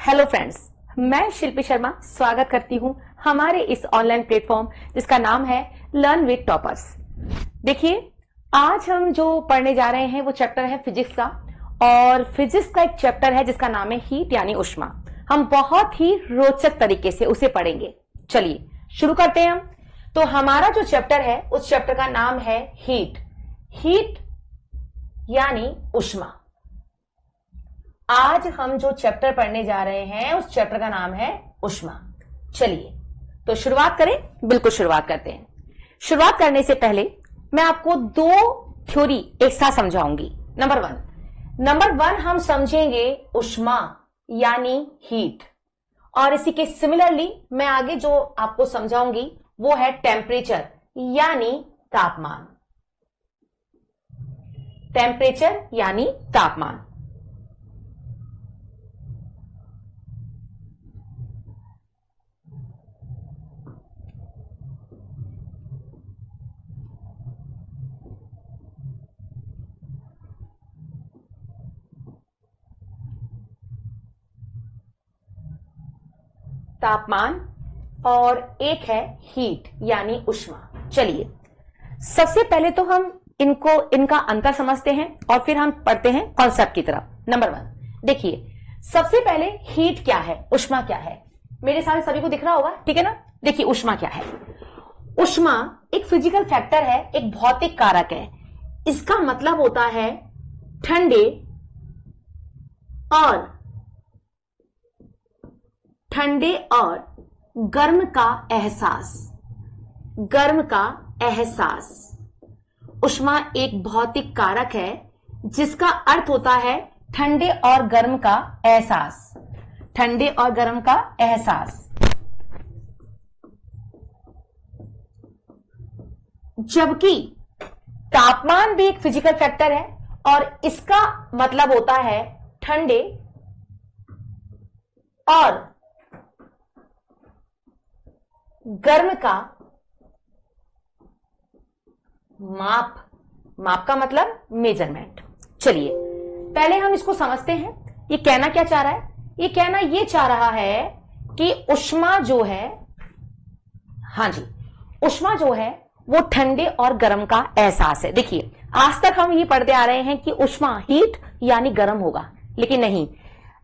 Hello friends, मैं शिल्पी शर्मा स्वागत करती हूं हमारे इस ऑनलाइन प्लेटफॉर्म जिसका नाम है लर्न विद टॉपर्स। देखिए, आज हम जो पढ़ने जा रहे हैं वो चैप्टर है फिजिक्स का, और फिजिक्स का एक चैप्टर है जिसका नाम है हीट यानी ऊष्मा। हम बहुत ही रोचक तरीके से उसे पढ़ेंगे। चलिए शुरू करते हैं हम। तो हमारा जो चैप्टर है उस चैप्टर का नाम है हीट। हीट यानी ऊष्मा। आज हम जो चैप्टर पढ़ने जा रहे हैं उस चैप्टर का नाम है ऊष्मा। चलिए तो शुरुआत करें। बिल्कुल शुरुआत करते हैं। शुरुआत करने से पहले मैं आपको दो थ्योरी एक साथ समझाऊंगी। नंबर वन हम समझेंगे ऊष्मा यानी हीट, और इसी के सिमिलरली मैं आगे जो आपको समझाऊंगी वो है टेम्परेचर यानी तापमान। टेम्परेचर यानी तापमान। तापमान और एक है हीट यानी ऊष्मा। चलिए सबसे पहले तो हम इनका अंतर समझते हैं और फिर हम पढ़ते हैं कॉन्सेप्ट की तरफ। नंबर वन, देखिए सबसे पहले हीट क्या है, ऊष्मा क्या है। मेरे सामने सभी को दिख रहा होगा, ठीक है ना। देखिए ऊष्मा क्या है। ऊष्मा एक फिजिकल फैक्टर है, एक भौतिक कारक है। इसका मतलब होता है ठंडे और गर्म का एहसास। ऊष्मा एक भौतिक कारक है जिसका अर्थ होता है ठंडे और गर्म का एहसास। ठंडे और गर्म का एहसास। जबकि तापमान भी एक फिजिकल फैक्टर है और इसका मतलब होता है ठंडे और गर्म का माप का मतलब मेजरमेंट। चलिए पहले हम इसको समझते हैं। ये कहना क्या चाह रहा है? ये कहना ये चाह रहा है कि ऊष्मा जो है, हां जी, ऊष्मा जो है वो ठंडे और गर्म का एहसास है। देखिए आज तक हम ये पढ़ते आ रहे हैं कि ऊष्मा हीट यानी गर्म होगा, लेकिन नहीं,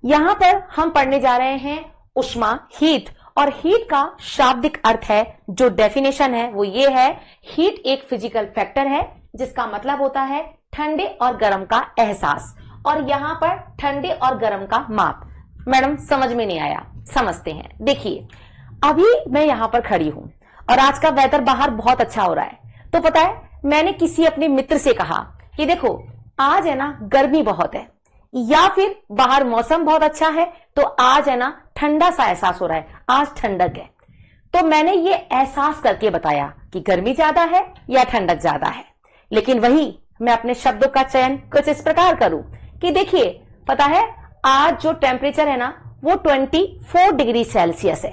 यहां पर हम पढ़ने जा रहे हैं ऊष्मा हीट। और हीट का शाब्दिक अर्थ है, जो डेफिनेशन है वो ये है, हीट एक फिजिकल फैक्टर है जिसका मतलब होता है ठंडे और गर्म का एहसास। और यहां पर ठंडे और गर्म का माप। मैडम समझ में नहीं आया, समझते हैं। देखिए अभी मैं यहां पर खड़ी हूं और आज का वेदर बाहर बहुत अच्छा हो रहा है, तो पता है मैंने किसी अपने मित्र से कहा कि देखो आज है ना गर्मी बहुत है, या फिर बाहर मौसम बहुत अच्छा है तो आज है ना ठंडा सा एहसास हो रहा है, आज ठंडक है। तो मैंने ये एहसास करके बताया कि गर्मी ज्यादा है या ठंडक ज्यादा है। लेकिन वही मैं अपने शब्दों का चयन कुछ इस प्रकार करूं कि देखिए पता है आज जो टेम्परेचर है ना वो 24 डिग्री सेल्सियस है,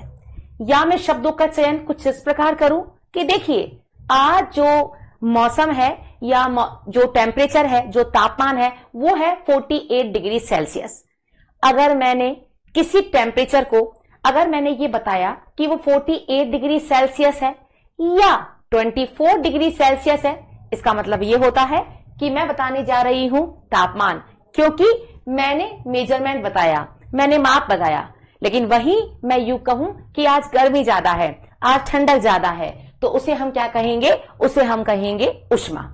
या मैं शब्दों का चयन कुछ इस प्रकार करूं कि देखिए आज जो मौसम है या जो टेम्परेचर है, जो तापमान है वो है 48 डिग्री सेल्सियस। अगर मैंने किसी टेम्परेचर को, अगर मैंने ये बताया कि वो 48 डिग्री सेल्सियस है या 24 डिग्री सेल्सियस है, इसका मतलब ये होता है कि मैं बताने जा रही हूं तापमान, क्योंकि मैंने मेजरमेंट बताया, मैंने माप लगाया। लेकिन वही मैं यूं कहूं कि आज गर्मी ज्यादा है, आज ठंडक ज्यादा है, तो उसे हम क्या कहेंगे? उसे हम कहेंगे ऊष्मा।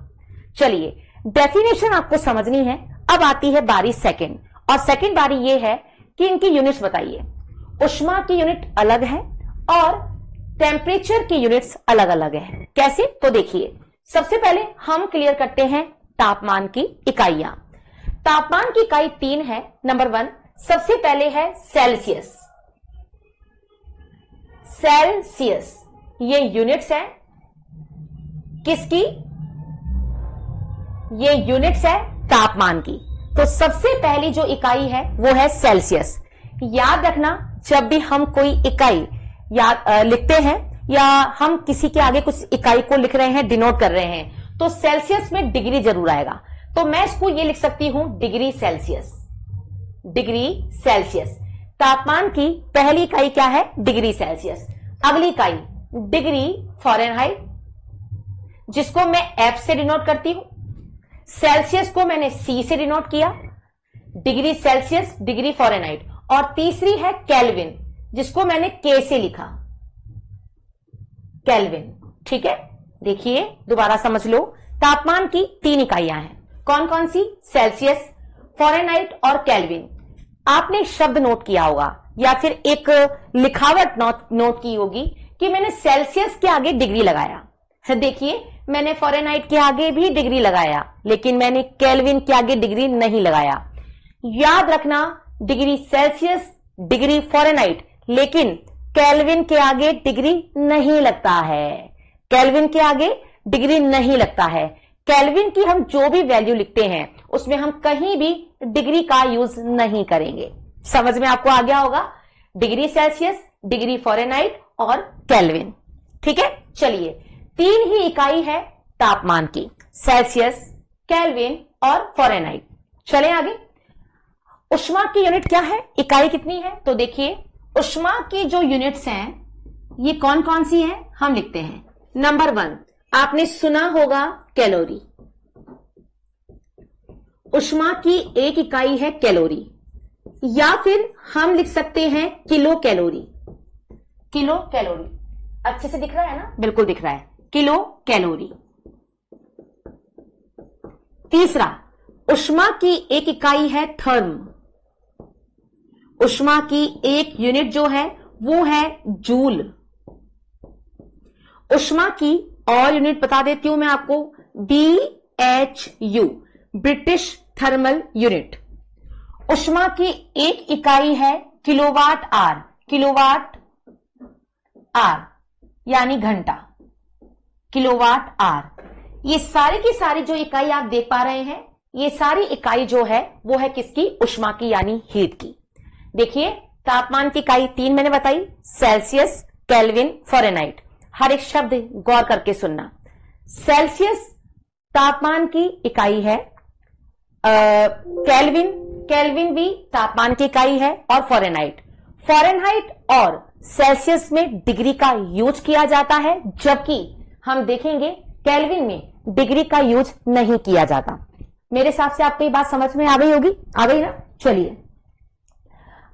चलिए डेफिनेशन आपको समझनी है। अब आती है बारी सेकंड, और सेकंड बारी ये है कि इनकी यूनिट्स बताइए। ऊष्मा की यूनिट अलग है और टेम्परेचर की यूनिट्स अलग अलग है। कैसे? तो देखिए सबसे पहले हम क्लियर करते हैं तापमान की इकाइयां। तापमान की इकाई 3 है। नंबर वन, सबसे पहले है सेल्सियस। सेल्सियस ये यूनिट्स है किसकी? ये यूनिट्स है तापमान की। तो सबसे पहली जो इकाई है वो है सेल्सियस। याद रखना, जब भी हम कोई इकाई लिखते हैं या हम किसी के आगे कुछ इकाई को लिख रहे हैं, डिनोट कर रहे हैं, तो सेल्सियस में डिग्री जरूर आएगा। तो मैं इसको ये लिख सकती हूं डिग्री सेल्सियस। Degree Celsius. तापमान की पहली इकाई क्या है? Degree Celsius. अगली इकाई डिग्री फ़ारेनहाइट, जिसको मैं एफ से डिनोट करती हूं। सेल्सियस को मैंने सी से डिनोट किया, डिग्री सेल्सियस, डिग्री फ़ारेनहाइट। और तीसरी है केल्विन, जिसको मैंने के से लिखा, केल्विन। ठीक है, देखिए दोबारा समझ लो, तापमान की 3 इकाइयां हैं। कौन कौन सी? सेल्सियस, फ़ारेनहाइट और केल्विन। आपने एक शब्द नोट किया होगा या फिर एक लिखावट नोट की होगी कि मैंने सेल्सियस के आगे डिग्री लगाया। देखिए, मैंने फ़ारेनहाइट के आगे भी डिग्री लगाया, लेकिन मैंने केल्विन के आगे डिग्री नहीं लगाया। याद रखना, डिग्री सेल्सियस, डिग्री फ़ारेनहाइट, लेकिन केल्विन के आगे डिग्री नहीं लगता है। केल्विन के आगे डिग्री नहीं लगता है। केल्विन की हम जो भी वैल्यू लिखते हैं उसमें हम कहीं भी डिग्री का यूज नहीं करेंगे। समझ में आपको आ गया होगा? डिग्री सेल्सियस, डिग्री फ़ारेनहाइट और केल्विन। ठीक है, चलिए 3 ही इकाई है तापमान की, सेल्सियस, केल्विन और फ़ारेनहाइट। चले आगे। ऊष्मा की यूनिट क्या है? इकाई कितनी है? तो देखिए, ऊष्मा की जो यूनिट्स हैं ये कौन कौन सी हैं, हम लिखते हैं। नंबर 1 आपने सुना होगा, कैलोरी। ऊष्मा की एक इकाई है कैलोरी, या फिर हम लिख सकते हैं किलो कैलोरी। किलो कैलोरी अच्छे से दिख रहा है ना? बिल्कुल दिख रहा है, किलो कैलोरी। तीसरा, ऊष्मा की एक इकाई है थर्म। ऊष्मा की एक यूनिट जो है वो है जूल। ऊष्मा की और यूनिट बता देती हूं मैं आपको, BHU, ब्रिटिश थर्मल यूनिट। ऊष्मा की एक इकाई है किलोवाट आर। किलोवाट आर यानी घंटा, किलोवाट आर। ये सारी की सारी जो इकाई आप देख पा रहे हैं, ये सारी इकाई जो है वो है किसकी? ऊष्मा की यानी हीट की। देखिए, तापमान की इकाई 3 मैंने बताई, सेल्सियस, केल्विन, फ़ारेनहाइट। हर एक शब्द गौर करके सुनना। सेल्सियस तापमान की इकाई है, केल्विन, केल्विन भी तापमान की इकाई है, और फ़ारेनहाइट। फ़ारेनहाइट और सेल्सियस में डिग्री का यूज किया जाता है, जबकि हम देखेंगे केल्विन में डिग्री का यूज नहीं किया जाता। मेरे हिसाब से आपको ये बात समझ में आ गई होगी? आ गई ना? चलिए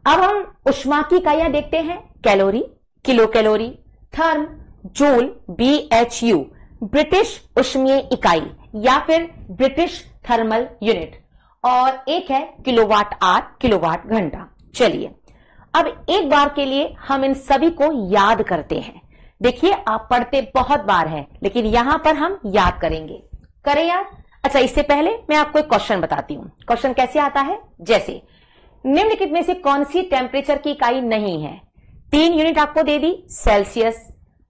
अब हम ऊष्मा की इकाइयां देखते हैं। Calorie, kilo calorie, therm, joule, BHU, British ऊष्मीय इकाई या फिर ब्रिटिश थर्मल यूनिट, और एक है किलोवाट आर, किलोवाट घंटा। चलिए अब एक बार के लिए हम इन सभी को याद करते हैं। देखिए, आप पढ़ते बहुत बार हैं, लेकिन यहां पर हम याद करेंगे। करें याद? अच्छा, इससे पहले मैं आपको एक क्वेश्चन बताती हूं। क्वेश्चन कैसे आता है? जैसे, निम्नलिखित में से कौन सी टेम्परेचर की इकाई नहीं है? 3 यूनिट आपको दे दी, सेल्सियस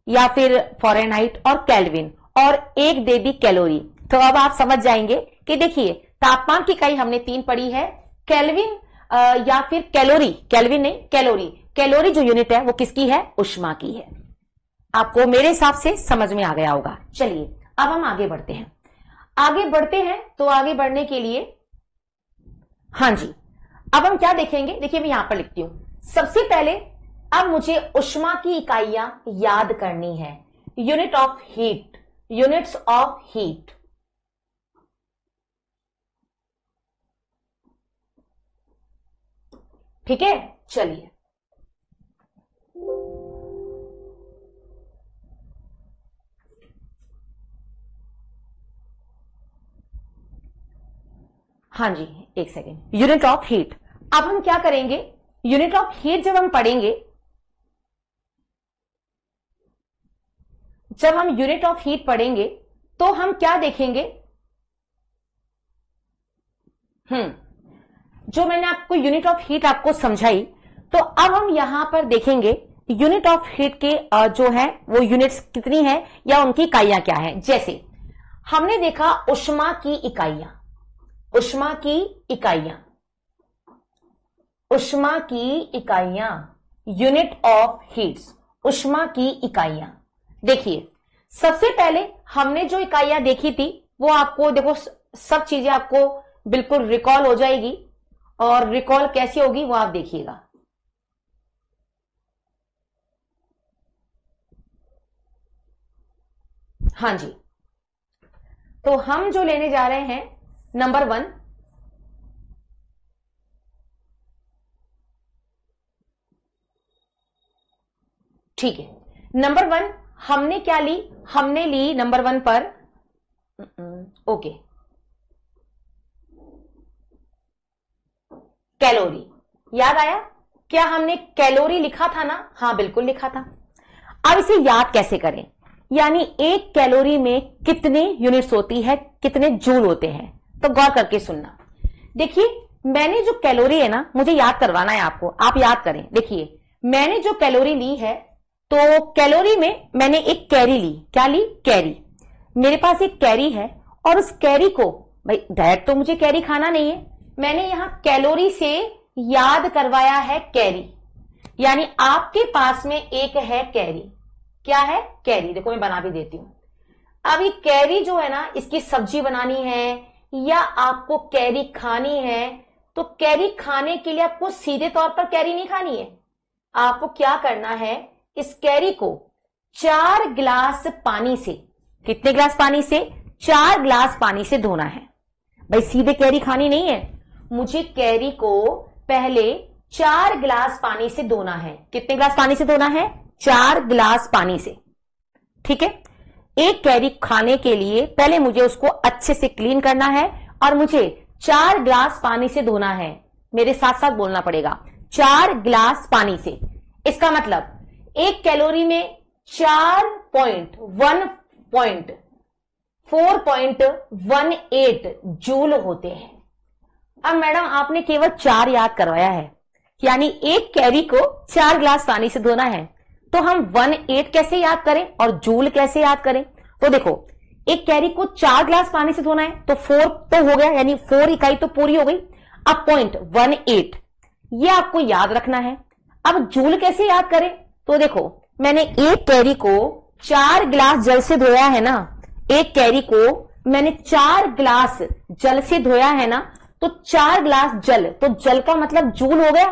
या फिर फ़ारेनहाइट और केल्विन, और एक दे दी कैलोरी। तो अब आप समझ जाएंगे कि देखिए, तापमान की इकाई हमने 3 पढ़ी है, केल्विन या फिर कैलोरी, केल्विन नहीं कैलोरी। कैलोरी जो यूनिट है वो किसकी है? ऊष्मा की है। आपको मेरे हिसाब से समझ में आ गया होगा। चलिए अब हम आगे बढ़ते हैं। आगे बढ़ते हैं तो आगे बढ़ने के लिए, हां जी, अब हम क्या देखेंगे? देखिए, मैं यहां पर लिखती हूं। सबसे पहले अब मुझे ऊष्मा की इकाइयां याद करनी है। Unit of heat, units of heat. ठीक है, चलिए हां जी, एक सेकेंड। यूनिट ऑफ हीट, अब हम क्या करेंगे? यूनिट ऑफ हीट जब हम पढ़ेंगे, जब हम यूनिट ऑफ हीट पढ़ेंगे तो हम क्या देखेंगे? जो मैंने आपको यूनिट ऑफ हीट आपको समझाई, तो अब हम यहां पर देखेंगे यूनिट ऑफ हीट के जो है वो यूनिट्स कितनी है या उनकी इकाइयां क्या है। जैसे हमने देखा ऊष्मा की इकाइयां, ऊष्मा की इकाइयां, ऊष्मा की इकाइयां, यूनिट ऑफ हीट्स, ऊष्मा की इकाइयां। देखिए, सबसे पहले हमने जो इकाइयां देखी थी वो आपको देखो, सब चीजें आपको बिल्कुल रिकॉल हो जाएगी, और रिकॉल कैसी होगी वो आप देखिएगा। हाँ जी, तो हम जो लेने जा रहे हैं नंबर 1, ठीक है। नंबर 1 हमने क्या ली, हमने ली नंबर 1 पर ओके कैलोरी। याद आया क्या हमने कैलोरी लिखा था ना? हाँ बिल्कुल लिखा था। अब इसे याद कैसे करें, यानी एक कैलोरी में कितने यूनिट्स होती है, कितने जूल होते हैं, तो गौर करके सुनना। देखिए मैंने जो कैलोरी है ना, मुझे याद करवाना है आपको, आप याद करें। देखिए मैंने जो कैलोरी ली है, तो कैलोरी में मैंने एक कैरी ली। क्या ली? कैरी। मेरे पास एक कैरी है और उस कैरी को, भाई डायरेक्ट तो मुझे कैरी खाना नहीं है, मैंने यहां कैलोरी से याद करवाया है कैरी। यानी आपके पास में एक है कैरी। क्या है? कैरी। देखो मैं बना भी देती हूं। अब ये कैरी जो है ना, इसकी सब्जी बनानी है या आपको कैरी खानी है, तो कैरी खाने के लिए आपको सीधे तौर पर कैरी नहीं खानी है। आपको क्या करना है, इस कैरी को 4 गिलास पानी से, कितने गिलास पानी से? 4 गिलास पानी से धोना है। भाई सीधे कैरी खानी नहीं है, मुझे कैरी को पहले 4 गिलास पानी से धोना है। कितने गिलास पानी से धोना है? 4 गिलास पानी से। ठीक है, एक कैरी खाने के लिए पहले मुझे उसको अच्छे से क्लीन करना है और मुझे 4 गिलास पानी से धोना है। मेरे साथ साथ बोलना पड़ेगा, 4 गिलास पानी से। इसका मतलब एक कैलोरी में 4.18 जूल होते हैं। अब मैडम आपने केवल 4 याद करवाया है, यानी एक कैरी को 4 गिलास पानी से धोना है, तो हम 18 कैसे याद करें और जूल कैसे याद करें? तो देखो एक कैरी को 4 गिलास पानी से धोना है, तो 4 तो हो गया, यानी 4 इकाई तो पूरी हो गई। अब 0.18 ये आपको याद रखना है। अब जूल कैसे याद करें? तो देखो मैंने एक कैरी को 4 गिलास जल से धोया है ना, एक कैरी को मैंने 4 गिलास जल से धोया है ना, तो 4 गिलास जल, तो जल का मतलब जूल हो गया।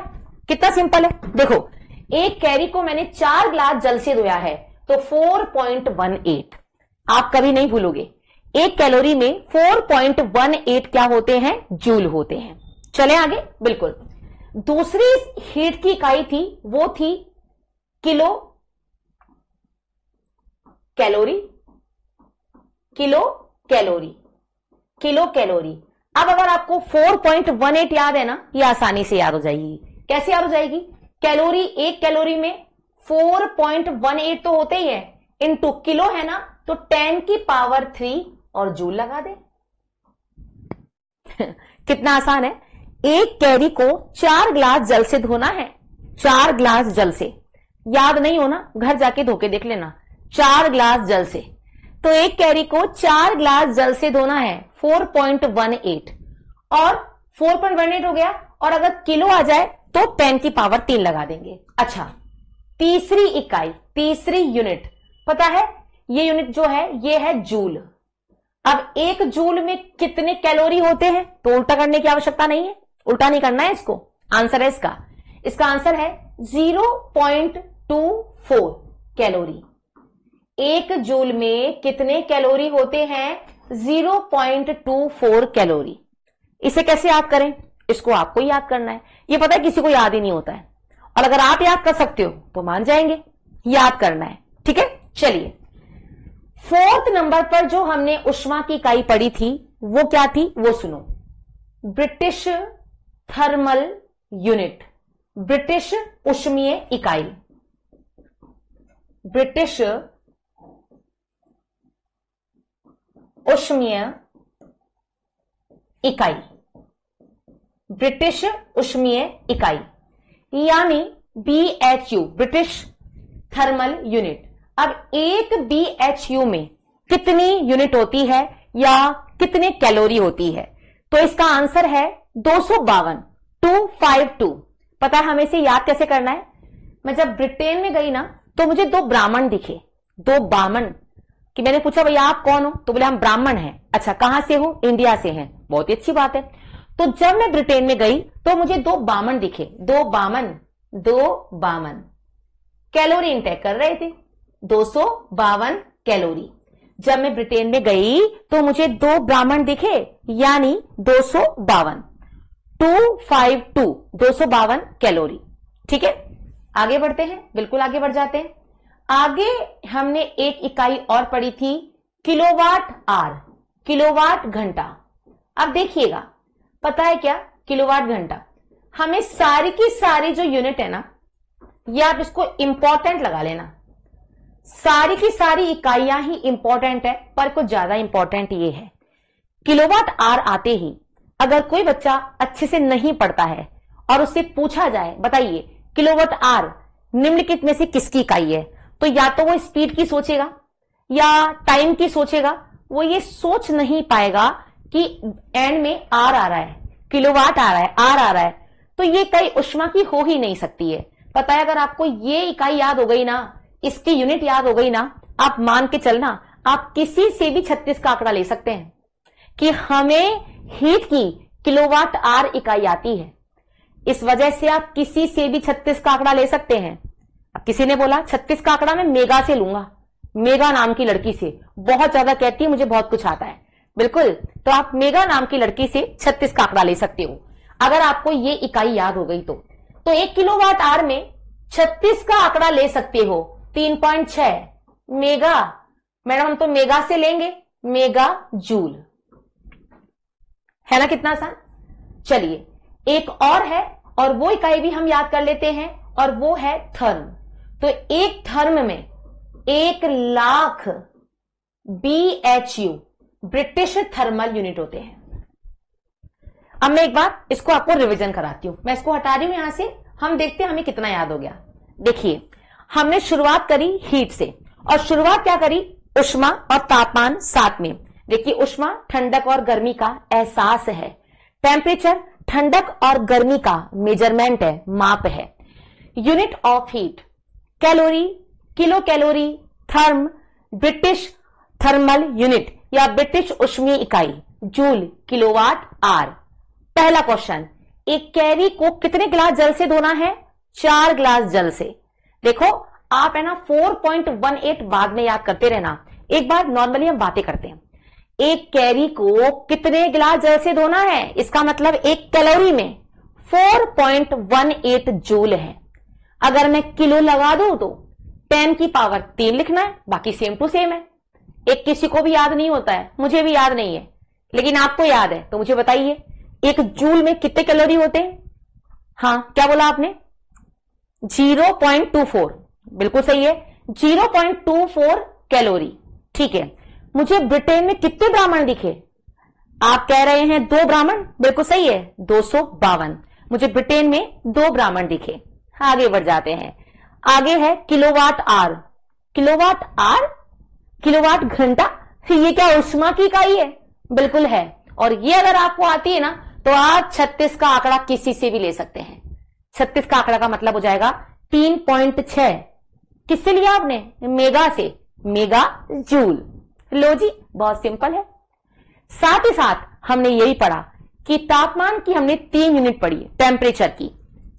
कितना सिंपल है। देखो एक कैरी को मैंने 4 गिलास जल से धोया है, तो 4.18 आप कभी नहीं भूलोगे। एक कैलोरी में 4.18 क्या होते हैं? जूल होते हैं। चले आगे। बिल्कुल दूसरी हीट की इकाई थी, वो थी kilo calorie. Kilo calorie, kilo calorie. अब अगर आपको 4.18 याद है ना, ये आसानी से याद हो जाएगी। कैसे याद हो जाएगी? कैलोरी, एक कैलोरी में 4.18 तो होते ही है, इनटू किलो है ना, तो 10 की पावर 3 और जूल लगा दे। कितना आसान है। एक कैरी को 4 गिलास जल से धोना है, 4 गिलास जल से। याद नहीं होना, घर जाके धो के देख लेना। 4 गिलास जल से, तो एक कैरी को 4 गिलास जल से धोना है, 4.18 और 4.18 हो गया। और अगर किलो आ जाए तो 10 की पावर 3 लगा देंगे। अच्छा, तीसरी इकाई, तीसरी यूनिट पता है, ये यूनिट जो है ये है जूल। अब एक जूल में कितने कैलोरी होते हैं? तो उल्टा करने की आवश्यकता नहीं है, उल्टा नहीं करना है इसको। आंसर है इसका आंसर है 0.24 कैलोरी। एक जूल में कितने कैलोरी होते हैं? 0.24 कैलोरी। इसे कैसे याद करें? इसको आपको याद करना है। ये पता है किसी को याद ही नहीं होता है, और अगर आप याद कर सकते हो तो मान जाएंगे। याद करना है, ठीक है। चलिए 4th नंबर पर जो हमने ऊष्मा की इकाई पढ़ी थी वो क्या थी, वो सुनो। ब्रिटिश थर्मल यूनिट, ब्रिटिश ऊष्मीय इकाई, ब्रिटिश ऊष्मीय इकाई, ब्रिटिश ऊष्मीय इकाई यानी BHU, ब्रिटिश थर्मल यूनिट। अब एक BHU में कितनी यूनिट होती है या कितने कैलोरी होती है? तो इसका आंसर है 252। पता है हमें इसे याद कैसे करना है? मैं जब ब्रिटेन में गई ना, तो मुझे 2 ब्राह्मण दिखे, 2 ब्राह्मण, कि मैंने पूछा भैया आप कौन हो? तो बोले हम ब्राह्मण हैं। अच्छा कहां से हो? इंडिया से हैं। बहुत ही अच्छी बात है। तो जब मैं ब्रिटेन में गई तो मुझे 2 बामन दिखे, 2 बामन कैलोरी इंटेक कर रहे थे, 252 कैलोरी। जब मैं ब्रिटेन में गई तो मुझे 2 ब्राह्मण दिखे, यानी 252, 252, 252 कैलोरी। ठीक है, आगे बढ़ते हैं, बिल्कुल आगे बढ़ जाते हैं। आगे हमने एक इकाई और पढ़ी थी, किलोवाट आवर, किलोवाट घंटा। अब देखिएगा, पता है क्या किलोवाट घंटा, हमें सारी की सारी जो यूनिट है ना, ये आप इसको इंपॉर्टेंट लगा लेना, सारी की सारी इकाइयां ही इंपॉर्टेंट है, पर कुछ ज्यादा इंपॉर्टेंट ये है, किलोवाट आवर आते ही अगर कोई बच्चा अच्छे से नहीं पढ़ता है और उससे पूछा जाए बताइए किलोवाट आवर निम्नलिखित में से किसकी इकाई है, तो या तो वो स्पीड की सोचेगा या टाइम की सोचेगा, वो ये सोच नहीं पाएगा कि एंड में आर आ रहा है, किलोवाट आ रहा है, आर आ रहा है, तो ये कई ऊष्मा की हो ही नहीं सकती है। पता है, अगर आपको ये इकाई याद हो गई ना, इसकी यूनिट याद हो गई ना, आप मान के चलना आप किसी से भी 36 का आंकड़ा ले सकते हैं कि हमें हीट की किलोवाट आवर इकाई आती है। इस वजह से आप किसी से भी 36 का आंकड़ा ले सकते हैं। अब किसी ने बोला 36 का आंकड़ा मैं मेगा से लूंगा, मेगा नाम की लड़की से, बहुत ज्यादा कहती है मुझे बहुत कुछ आता है, बिल्कुल, तो आप मेगा नाम की लड़की से 36 का आंकड़ा ले सकते हो अगर आपको ये इकाई याद हो गई तो 1 किलोवाट आवर में 36 का आंकड़ा ले सकते हो, 3.6 मेगा। मैडम हम तो मेगा से लेंगे, मेगा जूल, है ना, कितना आसान। चलिए एक और है, और वो इकाई भी हम याद कर लेते हैं, और वो है थर्म। तो एक थर्म में 1,00,000 BHU ब्रिटिश थर्मल यूनिट होते हैं। अब मैं एक बार इसको आपको रिवीजन कराती हूं, मैं इसको हटा रही हूं यहां से, हम देखते हैं हमें कितना याद हो गया। देखिए हमने शुरुआत करी हीट से, और शुरुआत क्या करी, ऊष्मा और तापमान साथ में। देखिए ऊष्मा ठंडक और गर्मी का एहसास है, टेम्परेचर ठंडक और गर्मी का मेजरमेंट है, माप है। Unit of heat calorie, kilo calorie, therm British thermal unit या ब्रिटिश ऊष्मीय इकाई, जूल किलोवाट आवर। पहला क्वेश्चन, एक कैरी को कितने गिलास जल से धोना है, 4 गिलास जल से। देखो आप है ना 4.18 बाद में याद करते रहना, एक बार नॉर्मली हम बातें करते हैं। एक कैरी को कितने गिलास जल से धोना है, इसका मतलब एक कैलोरी में 4.18 जूल है। अगर मैं किलो लगा दूं तो 10 की पावर 3 लिखना है, बाकी सेम टू सेम है। एक किसी को भी याद नहीं होता है, मुझे भी याद नहीं है, लेकिन आपको याद है तो मुझे बताइए एक जूल में कितने कैलोरी होते हैं। हाँ क्या बोला आपने, 0.24, बिल्कुल सही है, 0.24 कैलोरी। ठीक है, मुझे ब्रिटेन में कितने ब्राह्मण दिखे, आप कह रहे हैं 2 ब्राह्मण, बिल्कुल सही है, 252। मुझे ब्रिटेन में 2 ब्राह्मण दिखे। आगे बढ़ जाते हैं, आगे है kilowatt hour. Kilowatt hour, kilowatt घंटा, ये क्या ऊष्मा की इकाई है, बिल्कुल है। और ये अगर आपको आती है ना तो आप 36 का आंकड़ा किसी से भी ले सकते हैं। 36 का आंकड़ा का मतलब हो जाएगा 3.6, किससे लिया आपने, मेगा से, मेगा जूल। लो जी, बहुत सिंपल है। साथ ही साथ हमने यही पढ़ा कि तापमान की हमने 3 यूनिट पढ़ी, टेम्परेचर की,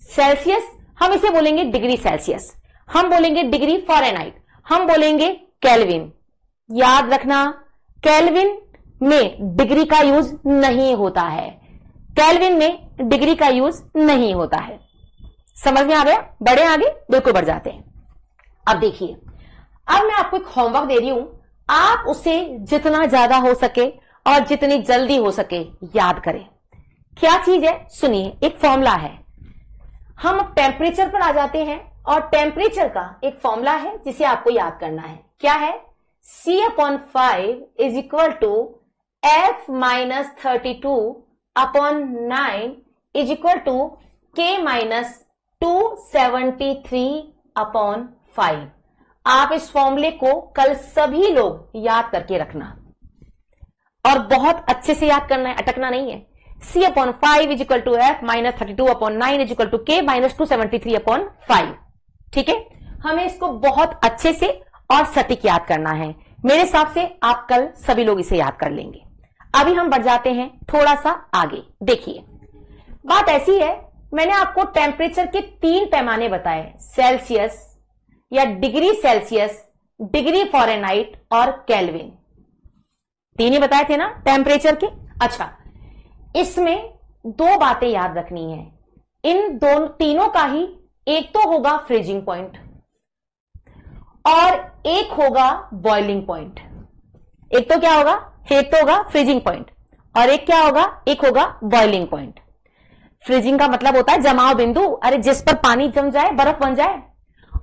सेल्सियस, हम इसे बोलेंगे डिग्री सेल्सियस, हम बोलेंगे डिग्री फ़ारेनहाइट, हम बोलेंगे केल्विन। याद रखना केल्विन में डिग्री का यूज नहीं होता है, केल्विन में डिग्री का यूज नहीं होता है। समझ में आ गया, बढ़े आगे, बिल्कुल बढ़ जाते हैं। अब देखिए, अब मैं आपको एक होमवर्क दे रही हूं, आप उसे जितना ज्यादा हो सके और जितनी जल्दी हो सके याद करें। क्या चीज है, सुनिए, एक फॉर्मूला है। हम अब टेम्परेचर पर आ जाते हैं, और टेम्परेचर का एक फॉर्मूला है जिसे आपको याद करना है। क्या है, C/5 is equal to F-32/9 is equal to K-273/5। आप इस फॉर्मूले को कल सभी लोग याद करके रखना, और बहुत अच्छे से याद करना है, अटकना नहीं है। C/5 is equal to F-32/9 is equal to K-273/5। ठीक है, हमें इसको बहुत अच्छे से और सटीक याद करना है। मेरे हिसाब से आप कल सभी लोग इसे याद कर लेंगे। अभी हम बढ़ जाते हैं थोड़ा सा आगे। देखिए बात ऐसी है, मैंने आपको टेम्परेचर के 3 पैमाने बताए, सेल्सियस या डिग्री सेल्सियस, डिग्री फ़ारेनहाइट और केल्विन। तीन ही बताए थे ना टेम्परेचर के। अच्छा, इसमें दो बातें याद रखनी है, इन दोनों तीनों का ही एक तो होगा फ्रीजिंग पॉइंट और एक होगा बॉइलिंग पॉइंट। एक तो क्या होगा, एक तो होगा फ्रीजिंग पॉइंट और एक क्या होगा, एक होगा बॉइलिंग पॉइंट। फ्रीजिंग का मतलब होता है जमाव बिंदु, अरे जिस पर पानी जम जाए, बर्फ बन जाए,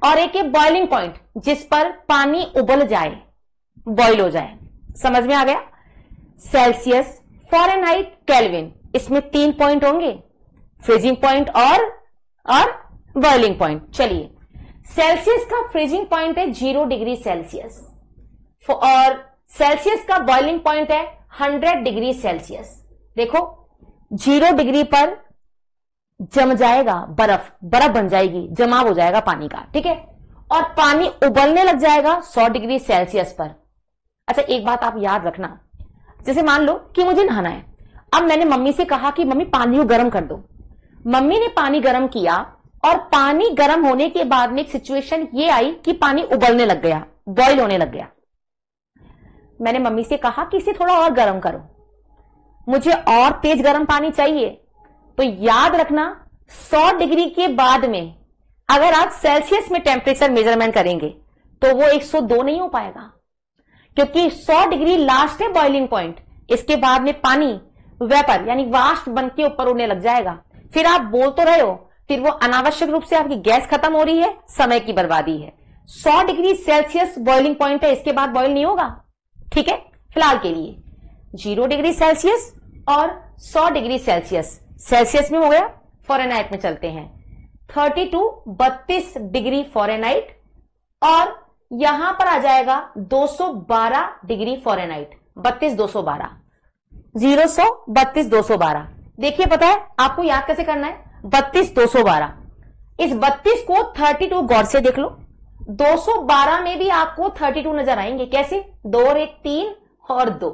और एक है बॉइलिंग पॉइंट जिस पर पानी उबल जाए, बॉइल हो जाए। समझ में आ गया? सेल्सियस, फ़ारेनहाइट, केल्विन, इसमें तीन पॉइंट होंगे, फ्रीजिंग पॉइंट और बॉइलिंग पॉइंट। चलिए, सेल्सियस का फ्रीजिंग पॉइंट है 0 डिग्री सेल्सियस और सेल्सियस का बॉइलिंग पॉइंट है 100 डिग्री सेल्सियस। देखो 0 डिग्री पर जम जाएगा बर्फ, बर्फ बन जाएगी, जमाव हो जाएगा पानी का, ठीक है, और पानी उबलने लग जाएगा 100 डिग्री सेल्सियस पर। अच्छा, एक बात आप याद रखना, जैसे मान लो कि मुझे नहाना है, अब मैंने मम्मी से कहा कि मम्मी पानी को गर्म कर दो। मम्मी ने पानी गर्म किया और पानी गर्म होने के बाद में एक सिचुएशन ये आई कि पानी उबलने लग गया, बॉइल होने लग गया। मैंने मम्मी से कहा कि इसे थोड़ा और गर्म करो, मुझे और तेज गर्म पानी चाहिए। तो याद रखना 100 डिग्री के बाद में अगर आप सेल्सियस में टेम्परेचर मेजरमेंट करेंगे तो वो 102 नहीं हो पाएगा, क्योंकि 100 डिग्री लास्ट है बॉइलिंग पॉइंट। इसके बाद में पानी वेपर यानी वाष्प बन के ऊपर उड़ने लग जाएगा, फिर आप बोल तो रहे हो, फिर वो अनावश्यक रूप से आपकी गैस खत्म हो रही है, समय की बर्बादी है। 100 डिग्री सेल्सियस बॉइलिंग पॉइंट है, इसके बाद बॉइल नहीं होगा, ठीक है। फिलहाल के लिए 0 डिग्री सेल्सियस और 100 डिग्री सेल्सियस, सेल्सियस में हो गया, फ़ारेनहाइट में चलते हैं। 32 डिग्री फ़ारेनहाइट और यहां पर आ जाएगा 212 डिग्री फ़ारेनहाइट। 32 212। देखिए, पता है आपको याद कैसे करना है? 32 इस 32 को 32 गौर से देख लो, 212 में भी आपको 32 नजर आएंगे। कैसे? 2 और 1 3 और 2।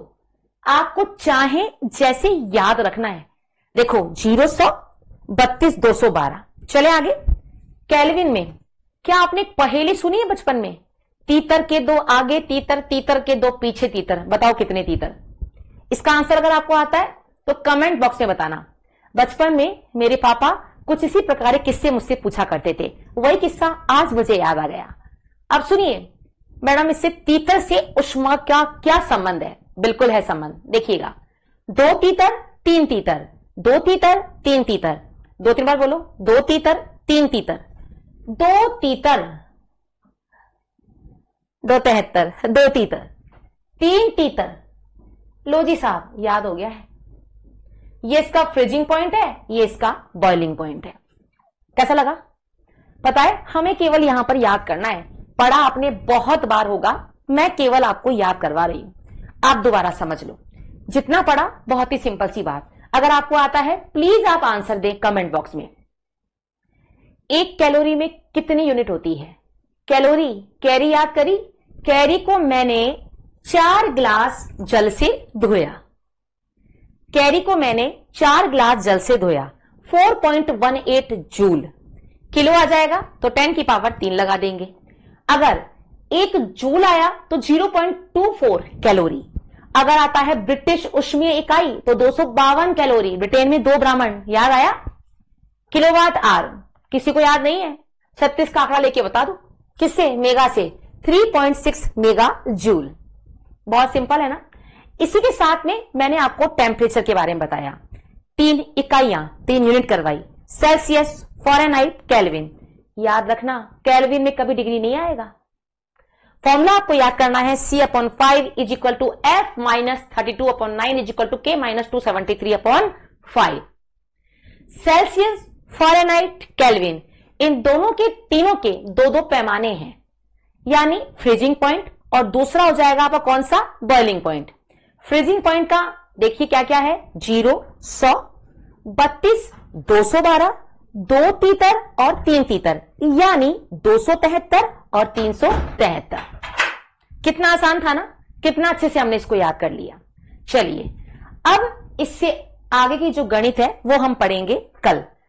आपको चाहे जैसे याद रखना है। देखो 0 100 32 212। चले आगे। केल्विन में क्या आपने पहेली सुनी है बचपन में? तीतर के दो आगे तीतर, तीतर के दो पीछे तीतर, बताओ कितने तीतर? इसका आंसर अगर आपको आता है तो कमेंट बॉक्स में बताना। बचपन में मेरे पापा कुछ इसी प्रकार के किस्से मुझसे पूछा करते थे, वही किस्सा आज मुझे याद आ गया। अब सुनिए मैडम, इससे तीतर से उष्मा का क्या संबंध है? बिल्कुल है संबंध, देखिएगा। 2 तीतर 3 तीतर, 2 तीतर 3 तीतर, 2-3 बार बोलो, 2 तीतर 3 तीतर, 2 तीतर 2 73, 2 तीतर 3 तीतर। लो जी साहब, याद हो गया है। ये इसका फ्रीजिंग पॉइंट है, ये इसका बॉइलिंग पॉइंट है। कैसा लगा? पता है, हमें केवल यहां पर याद करना है। पढ़ा आपने बहुत बार होगा, मैं केवल आपको याद करवा रही हूं, आप दोबारा समझ लो। जितना पढ़ा बहुत ही सिंपल सी बात। अगर आपको आता है प्लीज आप आंसर दें कमेंट बॉक्स में। 1 कैलोरी में कितनी यूनिट होती है? कैलोरी, कैरी याद करी? कैरी को मैंने 4 ग्लास जल से धोया। कैरी को मैंने 4 ग्लास जल से धोया। 4.18 जूल। किलो आ जाएगा तो 10 की पावर 3 लगा देंगे। अगर 1 जूल आया तो 0.24 कैलोरी। अगर आता है ब्रिटिश ऊष्मीय इकाई तो 252 कैलोरी। ब्रिटेन में 2 ब्राह्मण, याद आया? किलोवाट आवर किसी को याद नहीं है? 36 का आंकड़ा लेके बता दो। किससे? मेगा से। 3.6 मेगा जूल। बहुत सिंपल है ना। इसी के साथ में मैंने आपको टेम्परेचर के बारे में बताया। 3 इकाइयां, 3 यूनिट करवाई, सेल्सियस, फ़ारेनहाइट, केल्विन। याद रखना केल्विन में कभी डिग्री नहीं आएगा। फॉर्मूला आपको याद करना है, C/5 is equal to F minus 32/9 is equal to K minus 273/5। Celsius, Fahrenheit, Kelvin, इन दोनों के तीनों के 2-2 पैमाने हैं, यानी फ्रीजिंग पॉइंट और दूसरा हो जाएगा आपका कौन सा? Boiling point. फ्रीजिंग पॉइंट का देखिए क्या क्या है? 0 100 32 212 2 तीतर और 3 तीतर, यानी 273 और 373। कितना आसान था ना? कितना अच्छे से हमने इसको याद कर लिया। चलिए अब इससे आगे की जो गणित है वो हम पढ़ेंगे कल।